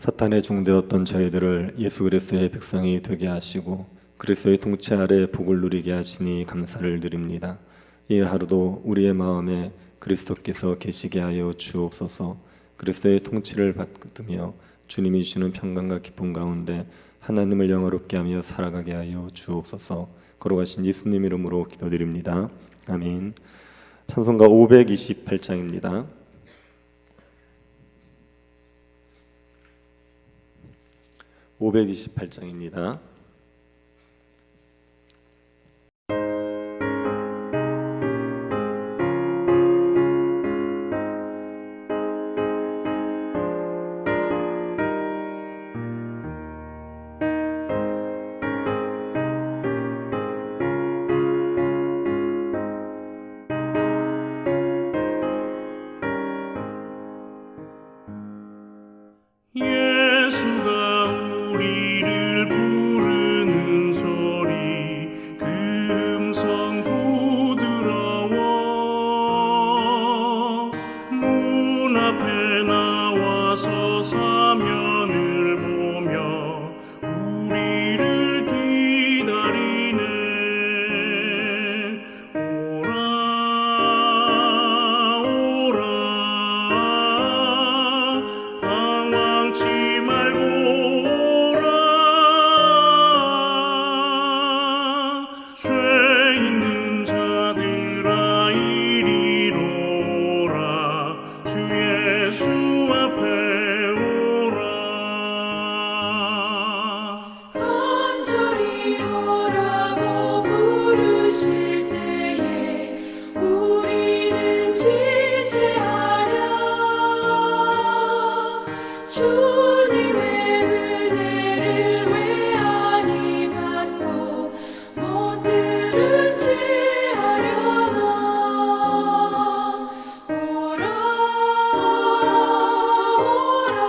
사탄의 종되었던 저희들을 예수 그리스도의 백성이 되게 하시고 그리스도의 통치 아래 복을 누리게 하시니 감사를 드립니다. 이 하루도 우리의 마음에 그리스도께서 계시게 하여 주옵소서. 그리스도의 통치를 받으며 주님이 주시는 평강과 기쁨 가운데 하나님을 영화롭게 하며 살아가게 하여 주옵소서. 걸어가신 예수님 이름으로 기도드립니다. 아멘. 찬송가 528장입니다. 528장입니다. 예수가 우리를 부르는 소리 그 음성 부드러워 문 앞에 나와서 사면을 보며 우리를 기다리네. 오라 오라 방황치 말고 오라. 죄 있는 자들아 이리로 오라. 주 예수 앞에 오라. 간절히 오라고 부르실 때에 우리는 지체하랴. 주님의 은혜를 외안히 받고 못 들은 채 하려나. 오라 오라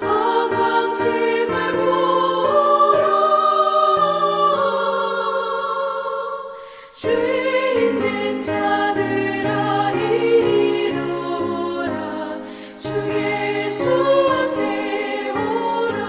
방황치 말고 오라. 죄 있는 자들아 이리로 오라. 주 예수 앞에 오라.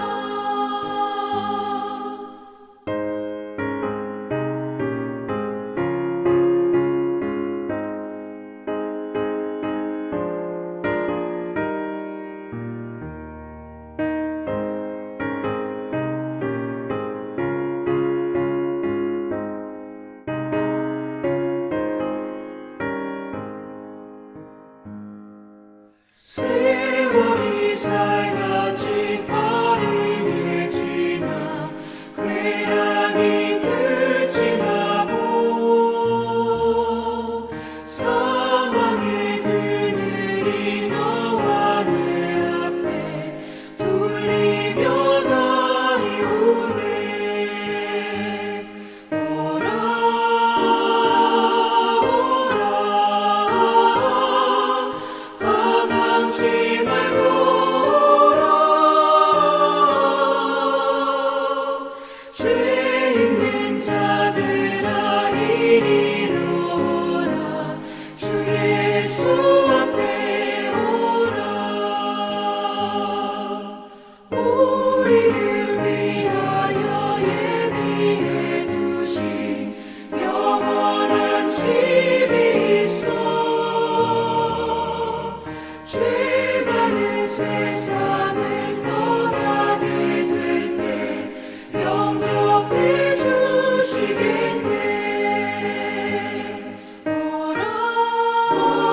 세월이 살같이 빠르게 지나 쾌락이 끝이 나고 사망의 그늘이 너와 내 앞에 둘리며 나이오네. 오라 오라 방황치 말고 오라. 죄 있는 자들아 이리로 오라. 주 예수 앞에 오라. 우리를 위하여 예비해 두신 영원한 집이 있어. 죄 많은 세상을 떠나게 될 때 영접해 주시겠네. 오라 오라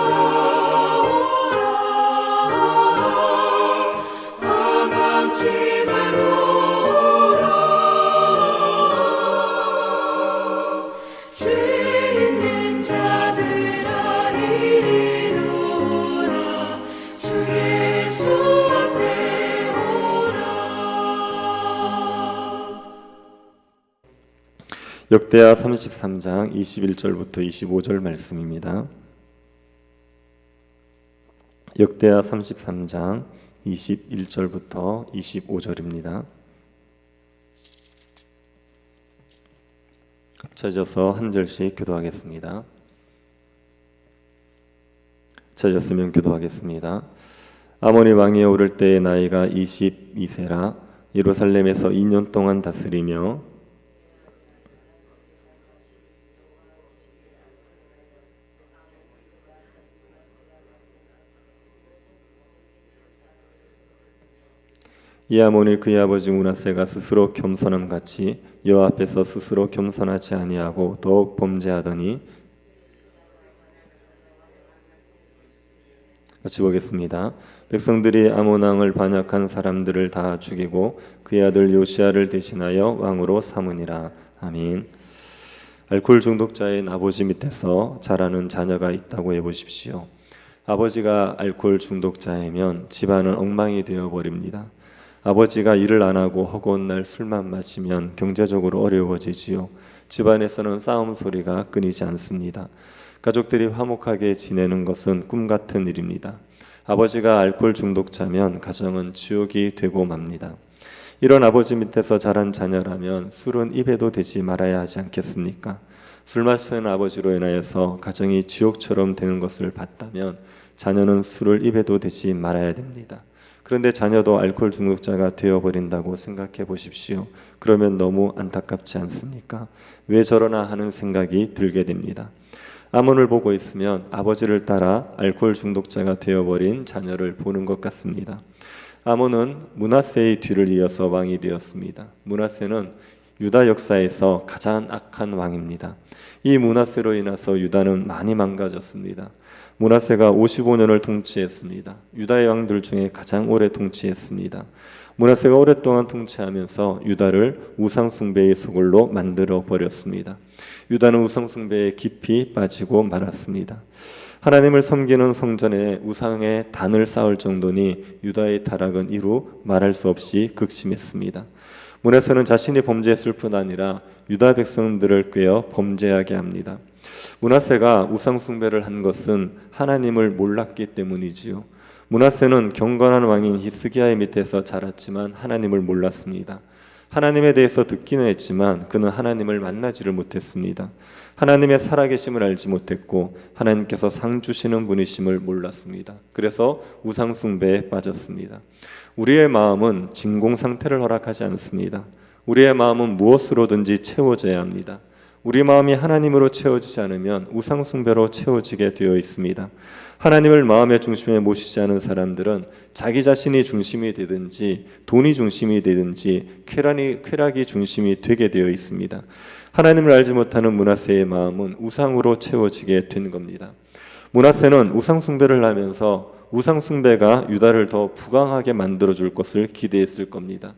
방황치 말고 오라. 죄 있는 자들아 이리로 오라. 주 예수 앞에 오라. 역대하 33장 21절부터 25절 말씀입니다. 역대하 33장 21절부터 25절입니다. 찾아서 한 절씩 기도하겠습니다. 찾았으면 기도하겠습니다. 아몬이 왕위에 오를 때의 나이가 22세라 예루살렘에서 2년 동안 다스리며 이 아몬이 그의 아버지 므낫세가 스스로 겸손함 같이 여호와 앞에서 스스로 겸손하지 아니하고 더욱 범죄하더니 같이 보겠습니다. 백성들이 아몬 왕을 반역한 사람들을 다 죽이고 그의 아들 요시야를 대신하여 왕으로 삼으니라. 아멘. 알코올 중독자인 아버지 밑에서 자라는 자녀가 있다고 해보십시오. 아버지가 알코올 중독자이면 집안은 엉망이 되어버립니다. 아버지가 일을 안 하고 허구한 날 술만 마시면 경제적으로 어려워지지요. 집안에서는 싸움 소리가 끊이지 않습니다. 가족들이 화목하게 지내는 것은 꿈 같은 일입니다. 아버지가 알코올 중독자면 가정은 지옥이 되고 맙니다. 이런 아버지 밑에서 자란 자녀라면 술은 입에도 대지 말아야 하지 않겠습니까? 술 마시는 아버지로 인하여서 가정이 지옥처럼 되는 것을 봤다면 자녀는 술을 입에도 대지 말아야 됩니다. 그런데 자녀도 알코올 중독자가 되어버린다고 생각해 보십시오. 그러면 너무 안타깝지 않습니까? 왜 저러나 하는 생각이 들게 됩니다. 아몬을 보고 있으면 아버지를 따라 알코올 중독자가 되어버린 자녀를 보는 것 같습니다. 아몬은 므낫세의 뒤를 이어서 왕이 되었습니다. 므낫세는 유다 역사에서 가장 악한 왕입니다. 이 므낫세로 인해서 유다는 많이 망가졌습니다. 므낫세가 55년을 통치했습니다. 유다의 왕들 중에 가장 오래 통치했습니다. 므낫세가 오랫동안 통치하면서 유다를 우상숭배의 소굴로 만들어 버렸습니다. 유다는 우상숭배에 깊이 빠지고 말았습니다. 하나님을 섬기는 성전에 우상의 단을 쌓을 정도니 유다의 타락은 이루 말할 수 없이 극심했습니다. 므낫세는 자신이 범죄했을 뿐 아니라 유다 백성들을 꾀어 범죄하게 합니다. 므낫세가 우상숭배를 한 것은 하나님을 몰랐기 때문이지요. 므낫세는 경건한 왕인 히스기야의 밑에서 자랐지만 하나님을 몰랐습니다. 하나님에 대해서 듣기는 했지만 그는 하나님을 만나지를 못했습니다. 하나님의 살아계심을 알지 못했고 하나님께서 상 주시는 분이심을 몰랐습니다. 그래서 우상숭배에 빠졌습니다. 우리의 마음은 진공 상태를 허락하지 않습니다. 우리의 마음은 무엇으로든지 채워져야 합니다. 우리 마음이 하나님으로 채워지지 않으면 우상숭배로 채워지게 되어 있습니다. 하나님을 마음의 중심에 모시지 않은 사람들은 자기 자신이 중심이 되든지 돈이 중심이 되든지 쾌락이 중심이 되게 되어 있습니다. 하나님을 알지 못하는 므낫세의 마음은 우상으로 채워지게 된 겁니다. 므낫세는 우상숭배를 하면서 우상숭배가 유다를 더 부강하게 만들어줄 것을 기대했을 겁니다.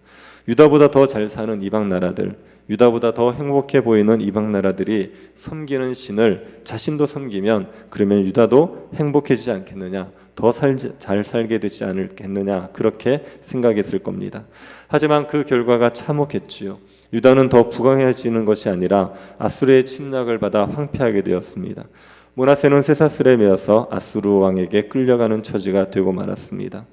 유다보다 더 잘 사는 이방 나라들, 유다보다 더 행복해 보이는 이방 나라들이 섬기는 신을 자신도 섬기면 그러면 유다도 행복해지지 않겠느냐, 더 잘 살게 되지 않겠느냐, 그렇게 생각했을 겁니다. 하지만 그 결과가 참혹했지요. 유다는 더 부강해지는 것이 아니라 아수르의 침략을 받아 황폐하게 되었습니다. 므낫세는 쇠사슬에 매어서 아수르 왕에게 끌려가는 처지가 되고 말았습니다.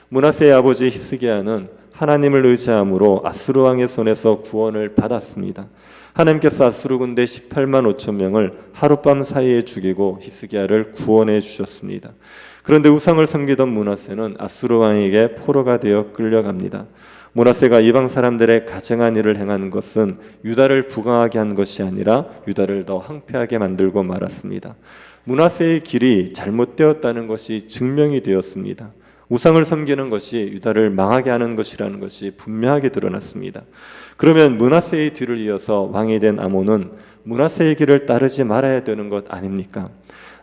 므낫세의 아버지 히스기야는 하나님을 의지함으로 아수르 왕의 손에서 구원을 받았습니다. 하나님께서 아수르 군대 18만 5천 명을 하룻밤 사이에 죽이고 히스기야를 구원해 주셨습니다. 그런데 우상을 섬기던 므낫세는 아수르 왕에게 포로가 되어 끌려갑니다. 므낫세가 이방 사람들의 가증한 일을 행한 것은 유다를 부강하게 한 것이 아니라 유다를 더 황폐하게 만들고 말았습니다. 므낫세의 길이 잘못되었다는 것이 증명이 되었습니다. 우상을 섬기는 것이 유다를 망하게 하는 것이라는 것이 분명하게 드러났습니다. 그러면 므낫세의 뒤를 이어서 왕이 된 아몬은 므낫세의 길을 따르지 말아야 되는 것 아닙니까?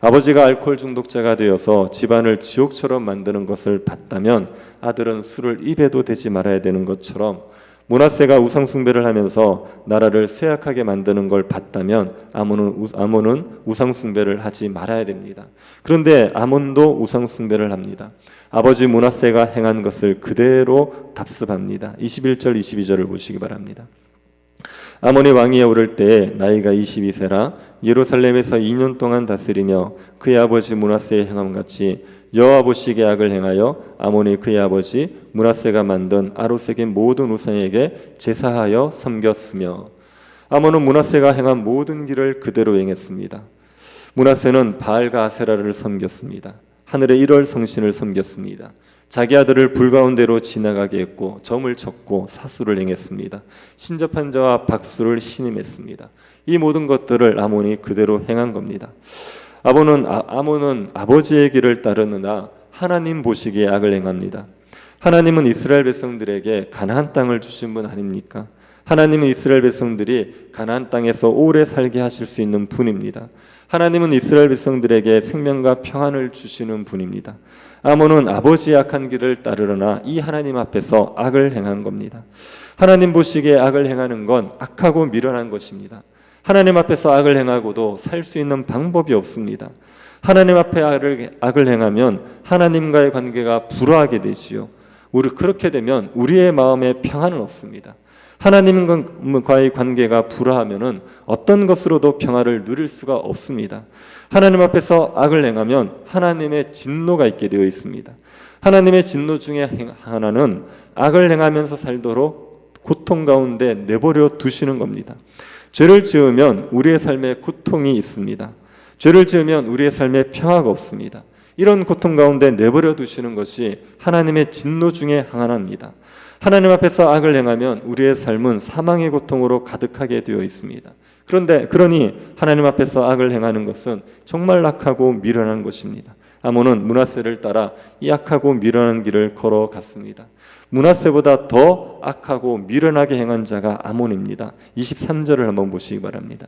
아버지가 알코올 중독자가 되어서 집안을 지옥처럼 만드는 것을 봤다면 아들은 술을 입에도 대지 말아야 되는 것처럼 므낫세가 우상숭배를 하면서 나라를 쇠약하게 만드는 걸 봤다면 아몬은 우상숭배를 하지 말아야 됩니다. 그런데 아몬도 우상숭배를 합니다. 아버지 므낫세가 행한 것을 그대로 답습합니다. 21절 22절을 보시기 바랍니다. 아몬이 왕위에 오를 때에 나이가 22세라 예루살렘에서 2년 동안 다스리며 그의 아버지 므낫세의 행함같이 여호와 보시기에 악을 행하여 아몬이 그의 아버지 므낫세가 만든 아로색인 모든 우상에게 제사하여 섬겼으며 아몬은 므낫세가 행한 모든 길을 그대로 행했습니다. 므낫세는 바알과 아세라를 섬겼습니다. 하늘의 1월 성신을 섬겼습니다. 자기 아들을 불 가운데로 지나가게 했고 점을 쳤고 사수를 행했습니다. 신접한 자와 박수를 신임했습니다. 이 모든 것들을 아몬이 그대로 행한 겁니다. 아몬은 아버지의 길을 따르느나 하나님 보시기에 악을 행합니다. 하나님은 이스라엘 백성들에게 가나안 땅을 주신 분 아닙니까? 하나님은 이스라엘 백성들이 가나안 땅에서 오래 살게 하실 수 있는 분입니다. 하나님은 이스라엘 백성들에게 생명과 평안을 주시는 분입니다. 아몬은 아버지의 악한 길을 따르려나 이 하나님 앞에서 악을 행한 겁니다. 하나님 보시기에 악을 행하는 건 악하고 미련한 것입니다. 하나님 앞에서 악을 행하고도 살 수 있는 방법이 없습니다. 하나님 앞에 악을 행하면 하나님과의 관계가 불화하게 되지요. 그렇게 되면 우리의 마음에 평안은 없습니다. 하나님과의 관계가 불화하면은 어떤 것으로도 평화를 누릴 수가 없습니다. 하나님 앞에서 악을 행하면 하나님의 진노가 있게 되어 있습니다. 하나님의 진노 중에 하나는 악을 행하면서 살도록 고통 가운데 내버려 두시는 겁니다. 죄를 지으면 우리의 삶에 고통이 있습니다. 죄를 지으면 우리의 삶에 평화가 없습니다. 이런 고통 가운데 내버려 두시는 것이 하나님의 진노 중에 하나입니다. 하나님 앞에서 악을 행하면 우리의 삶은 사망의 고통으로 가득하게 되어 있습니다. 그러니 하나님 앞에서 악을 행하는 것은 정말 악하고 미련한 것입니다. 아몬은 므낫세를 따라 이 악하고 미련한 길을 걸어갔습니다. 므낫세보다 더 악하고 미련하게 행한 자가 아몬입니다. 23절을 한번 보시기 바랍니다.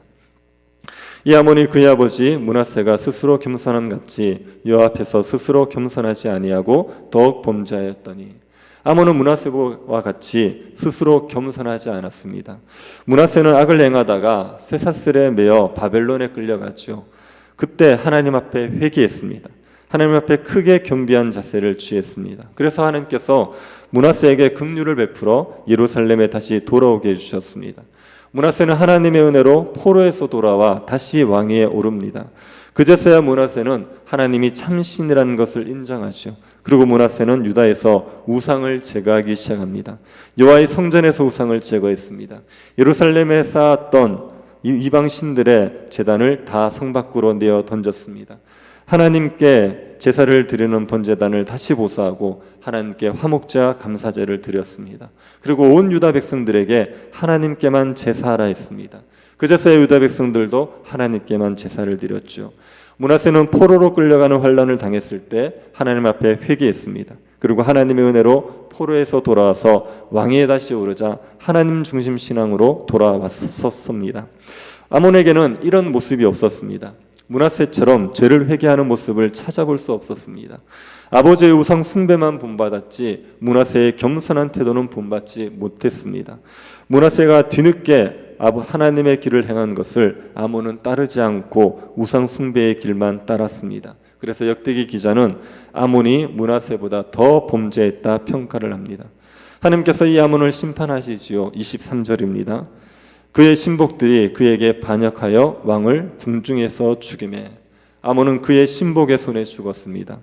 이 아몬이 그의 아버지 므낫세가 스스로 겸손함 같이 여호와 앞에서 스스로 겸손하지 아니하고 더욱 범죄하였더니 아몬은 므낫세와 같이 스스로 겸손하지 않았습니다. 므낫세는 악을 행하다가 쇠사슬에 매어 바벨론에 끌려갔죠. 그때 하나님 앞에 회개했습니다. 하나님 앞에 크게 겸비한 자세를 취했습니다. 그래서 하나님께서 므낫세에게 긍휼을 베풀어 예루살렘에 다시 돌아오게 해주셨습니다. 므낫세는 하나님의 은혜로 포로에서 돌아와 다시 왕위에 오릅니다. 그제서야 므낫세는 하나님이 참신이라는 것을 인정하죠. 그리고 므낫세는 유다에서 우상을 제거하기 시작합니다. 여호와의 성전에서 우상을 제거했습니다. 예루살렘에 쌓았던 이방 신들의 제단을 다 성 밖으로 내어 던졌습니다. 하나님께 제사를 드리는 번제단을 다시 보수하고 하나님께 화목제와 감사제를 드렸습니다. 그리고 온 유다 백성들에게 하나님께만 제사하라 했습니다. 그제서야 유다 백성들도 하나님께만 제사를 드렸죠. 므낫세는 포로로 끌려가는 환난을 당했을 때 하나님 앞에 회개했습니다. 그리고 하나님의 은혜로 포로에서 돌아와서 왕위에 다시 오르자 하나님 중심 신앙으로 돌아왔었습니다. 아몬에게는 이런 모습이 없었습니다. 므낫세처럼 죄를 회개하는 모습을 찾아볼 수 없었습니다. 아버지의 우상 숭배만 본받았지 므낫세의 겸손한 태도는 본받지 못했습니다. 므낫세가 뒤늦게 하나님의 길을 행한 것을 아몬은 따르지 않고 우상 숭배의 길만 따랐습니다. 그래서 역대기 기자는 아몬이 므낫세보다 더 범죄했다 평가를 합니다. 하나님께서 이 아몬을 심판하시지요. 23절입니다. 그의 신복들이 그에게 반역하여 왕을 궁중에서 죽이매 아몬은 그의 신복의 손에 죽었습니다.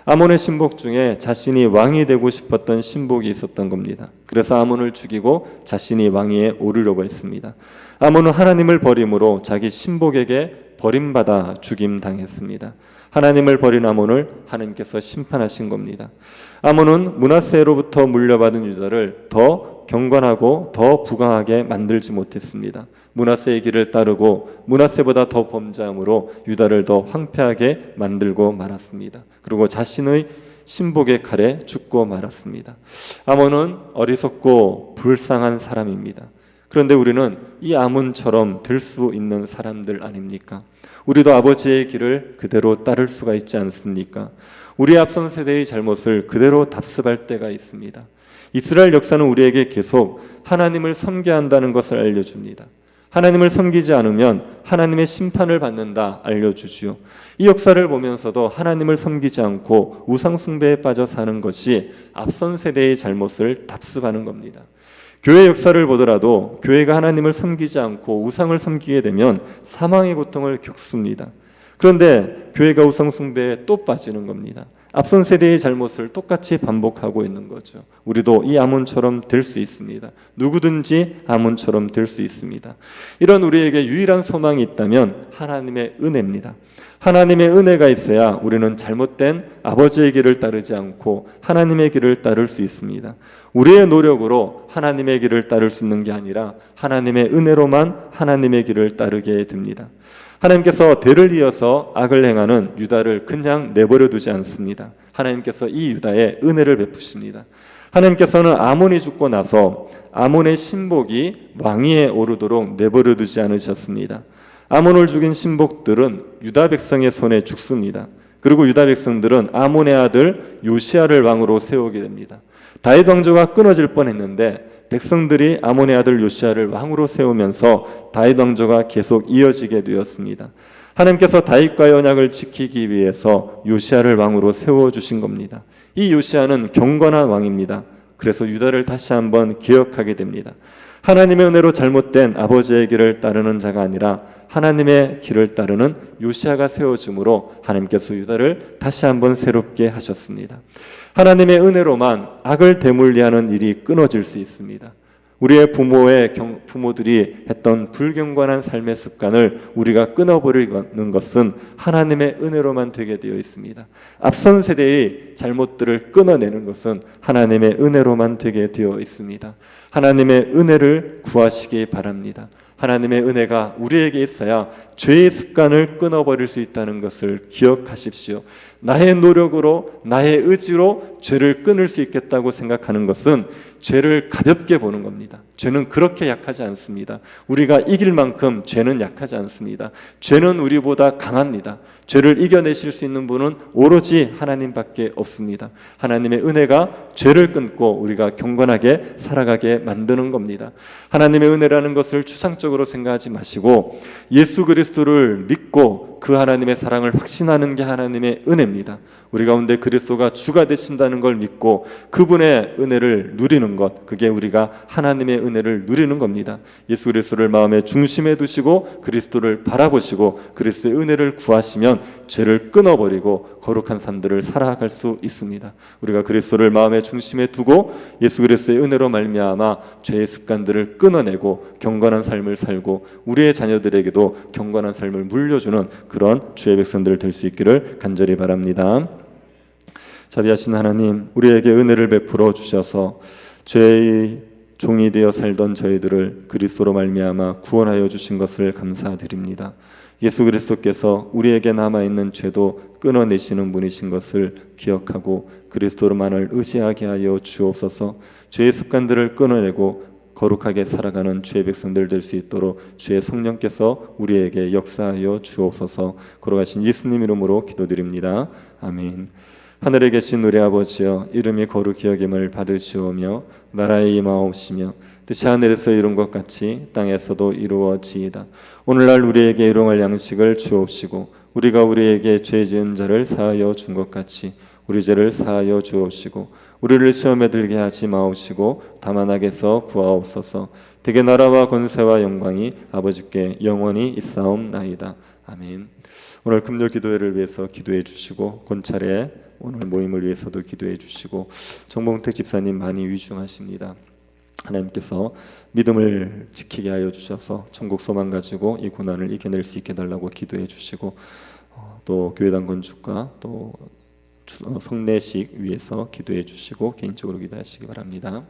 아몬의 신복 중에 자신이 왕이 되고 싶었던 신복이 있었던 겁니다. 그래서 아몬을 죽이고 자신이 왕위에 오르려고 했습니다. 아몬은 하나님을 버림으로 자기 신복에게 버림받아 죽임당했습니다. 하나님을 버린 아몬을 하나님께서 심판하신 겁니다. 아몬은 므낫세로부터 물려받은 유다를 더 경건하고 더 부강하게 만들지 못했습니다. 므낫세의 길을 따르고 므낫세보다 더 범죄함으로 유다를 더 황폐하게 만들고 말았습니다. 그리고 자신의 신복의 칼에 죽고 말았습니다. 아몬은 어리석고 불쌍한 사람입니다. 그런데 우리는 이 아몬처럼 될 수 있는 사람들 아닙니까? 우리도 아버지의 길을 그대로 따를 수가 있지 않습니까? 우리 앞선 세대의 잘못을 그대로 답습할 때가 있습니다. 이스라엘 역사는 우리에게 계속 하나님을 섬겨야 한다는 것을 알려줍니다. 하나님을 섬기지 않으면 하나님의 심판을 받는다 알려주지요. 이 역사를 보면서도 하나님을 섬기지 않고 우상 숭배에 빠져 사는 것이 앞선 세대의 잘못을 답습하는 겁니다. 교회 역사를 보더라도 교회가 하나님을 섬기지 않고 우상을 섬기게 되면 사망의 고통을 겪습니다. 그런데 교회가 우상 숭배에 또 빠지는 겁니다. 앞선 세대의 잘못을 똑같이 반복하고 있는 거죠. 우리도 이 아몬처럼 될 수 있습니다. 누구든지 아몬처럼 될 수 있습니다. 이런 우리에게 유일한 소망이 있다면 하나님의 은혜입니다. 하나님의 은혜가 있어야 우리는 잘못된 아버지의 길을 따르지 않고 하나님의 길을 따를 수 있습니다. 우리의 노력으로 하나님의 길을 따를 수 있는 게 아니라 하나님의 은혜로만 하나님의 길을 따르게 됩니다. 하나님께서 대를 이어서 악을 행하는 유다를 그냥 내버려 두지 않습니다. 하나님께서 이 유다에 은혜를 베푸십니다. 하나님께서는 아몬이 죽고 나서 아몬의 신복이 왕위에 오르도록 내버려 두지 않으셨습니다. 아몬을 죽인 신복들은 유다 백성의 손에 죽습니다. 그리고 유다 백성들은 아몬의 아들 요시아를 왕으로 세우게 됩니다. 다윗 왕조가 끊어질 뻔했는데 백성들이 아몬의 아들 요시아를 왕으로 세우면서 다윗 왕조가 계속 이어지게 되었습니다. 하나님께서 다윗과의 언약을 지키기 위해서 요시아를 왕으로 세워주신 겁니다. 이 요시아는 경건한 왕입니다. 그래서 유다를 다시 한번 기억하게 됩니다. 하나님의 은혜로 잘못된 아버지의 길을 따르는 자가 아니라 하나님의 길을 따르는 요시아가 세워짐으로 하나님께서 유다를 다시 한번 새롭게 하셨습니다. 하나님의 은혜로만 악을 대물리하는 일이 끊어질 수 있습니다. 우리의 부모들이 했던 불경건한 삶의 습관을 우리가 끊어버리는 것은 하나님의 은혜로만 되게 되어 있습니다. 앞선 세대의 잘못들을 끊어내는 것은 하나님의 은혜로만 되게 되어 있습니다. 하나님의 은혜를 구하시기 바랍니다. 하나님의 은혜가 우리에게 있어야 죄의 습관을 끊어버릴 수 있다는 것을 기억하십시오. 나의 노력으로 나의 의지로 죄를 끊을 수 있겠다고 생각하는 것은 죄를 가볍게 보는 겁니다. 죄는 그렇게 약하지 않습니다. 우리가 이길 만큼 죄는 약하지 않습니다. 죄는 우리보다 강합니다. 죄를 이겨내실 수 있는 분은 오로지 하나님밖에 없습니다. 하나님의 은혜가 죄를 끊고 우리가 경건하게 살아가게 만드는 겁니다. 하나님의 은혜라는 것을 추상적으로 생각하지 마시고 예수 그리스도를 믿고 그 하나님의 사랑을 확신하는 게 하나님의 은혜입니다. 우리 가운데 그리스도가 주가 되신다는 걸 믿고 그분의 은혜를 누리는 것, 그게 우리가 하나님의 은혜를 누리는 겁니다. 예수 그리스도를 마음의 중심에 두시고 그리스도를 바라보시고 그리스도의 은혜를 구하시면 죄를 끊어버리고 거룩한 삶들을 살아갈 수 있습니다. 우리가 그리스도를 마음의 중심에 두고 예수 그리스도의 은혜로 말미암아 죄의 습관들을 끊어내고 경건한 삶을 살고 우리의 자녀들에게도 경건한 삶을 물려주는 그런 주의 백성들 될 수 있기를 간절히 바랍니다. 자비하신 하나님, 우리에게 은혜를 베풀어 주셔서 죄의 종이 되어 살던 저희들을 그리스도로 말미암아 구원하여 주신 것을 감사드립니다. 예수 그리스도께서 우리에게 남아있는 죄도 끊어내시는 분이신 것을 기억하고 그리스도로만을 의지하게 하여 주옵소서. 죄의 습관들을 끊어내고 거룩하게 살아가는 주의 백성들 될 수 있도록 주의 성령께서 우리에게 역사하여 주옵소서. 걸어가신 예수님 이름으로 기도드립니다. 아멘. 하늘에 계신 우리 아버지여, 이름이 거룩히 여김을 받으시오며 나라의 임하옵시며 뜻이 하늘에서 이룬 것 같이 땅에서도 이루어지이다. 오늘날 우리에게 일용할 양식을 주옵시고 우리가 우리에게 죄 지은 자를 사하여 준 것 같이 우리 죄를 사하여 주옵시고 우리를 시험에 들게 하지 마옵시고 다만 악에서 구하옵소서. 대개 나라와 권세와 영광이 아버지께 영원히 있사옵나이다. 아멘. 오늘 금요 기도회를 위해서 기도해 주시고 권찰에 오늘 모임을 위해서도 기도해 주시고 정봉택 집사님 많이 위중하십니다. 하나님께서 믿음을 지키게 하여 주셔서 천국 소망 가지고 이 고난을 이겨낼 수 있게 달라고 기도해 주시고 또 교회당 건축과 또 성례식 위해서 기도해 주시고 개인적으로 기도하시기 바랍니다.